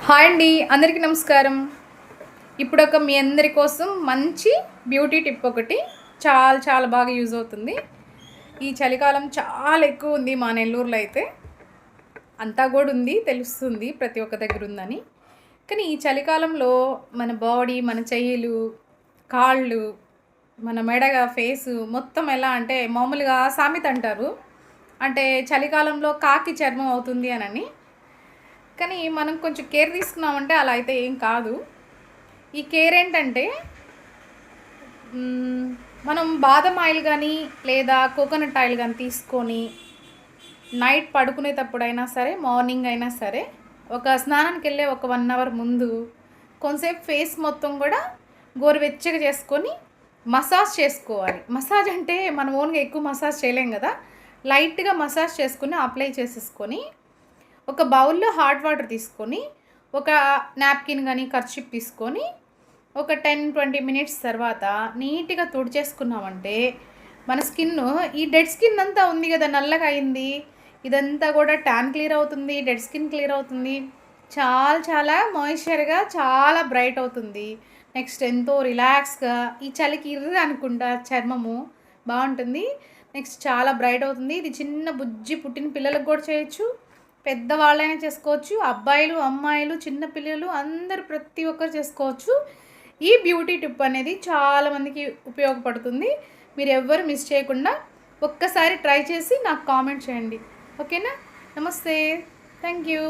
Hi అండి, అందరికీ నమస్కారం. ఇప్పుడు మీ అందరి కోసం మంచి బ్యూటీ టిప్ ఒకటి చాలా చాలా బాగా యూజ్ అవుతుంది. ఈ చలికాలం చాలా ఎక్కువ ఉంది మా నెల్లూరులో అయితే. అంతా కూడా ఉంది, తెలుస్తుంది ప్రతి ఒక్క దగ్గర ఉందని. కానీ ఈ చలికాలంలో మన బాడీ, మన చెయ్యిలు, కాళ్ళు, మన మెడగా ఫేసు మొత్తం ఎలా అంటే మామూలుగా సామెత అంటారు, అంటే చలికాలంలో కాకి చర్మం అవుతుంది అని. కానీ మనం కొంచెం కేర్ తీసుకున్నామంటే అలా అయితే ఏం కాదు. ఈ కేర్ ఏంటంటే మనం బాదం ఆయిల్ కానీ లేదా కోకోనట్ ఆయిల్ కానీ తీసుకొని నైట్ పడుకునేటప్పుడైనా సరే, మార్నింగ్ అయినా సరే, ఒక స్నానానికి వెళ్ళే ఒక 1 అవర్ ముందు కొంతసేపు ఫేస్ మొత్తం కూడా గోరువెచ్చగా చేసుకొని మసాజ్ చేసుకోవాలి. మసాజ్ అంటే మనం ఓన్గా ఎక్కువ మసాజ్ చేయలేం కదా, లైట్గా మసాజ్ చేసుకుని అప్లై చేసేసుకొని ఒక బౌల్లో హాట్ వాటర్ తీసుకొని ఒక నాప్కిన్ కానీ కర్చీప్ తీసుకొని ఒక 10-20 మినిట్స్ తర్వాత నీట్గా తుడిచేసుకున్నామంటే మన స్కిన్, ఈ డెడ్ స్కిన్ అంతా ఉంది కదా, నల్లగా అయింది, ఇదంతా కూడా ట్యాన్ క్లియర్ అవుతుంది, డెడ్ స్కిన్ క్లియర్ అవుతుంది, చాలా చాలా మాయిశ్చర్గా చాలా బ్రైట్ అవుతుంది. నెక్స్ట్ ఎంతో రిలాక్స్గా, ఈ చలికి ఇర్ర అనుకుంటా చర్మము బాగుంటుంది. నెక్స్ట్ చాలా బ్రైట్ అవుతుంది. ఇది చిన్న బుజ్జి పుట్టిన పిల్లలకు కూడా చేయొచ్చు, పెద్దవాళ్ళైనా చేసుకోవచ్చు, అబ్బాయిలు, అమ్మాయిలు, చిన్నపిల్లలు అందరూ ప్రతి ఒక్కరు చేసుకోవచ్చు. ఈ బ్యూటీ టిప్ అనేది చాలామందికి ఉపయోగపడుతుంది. మీరు ఎవ్వరు మిస్ చేయకుండా ఒక్కసారి ట్రై చేసి నాకు కామెంట్ చేయండి. ఓకేనా? నమస్తే, థ్యాంక్ యూ.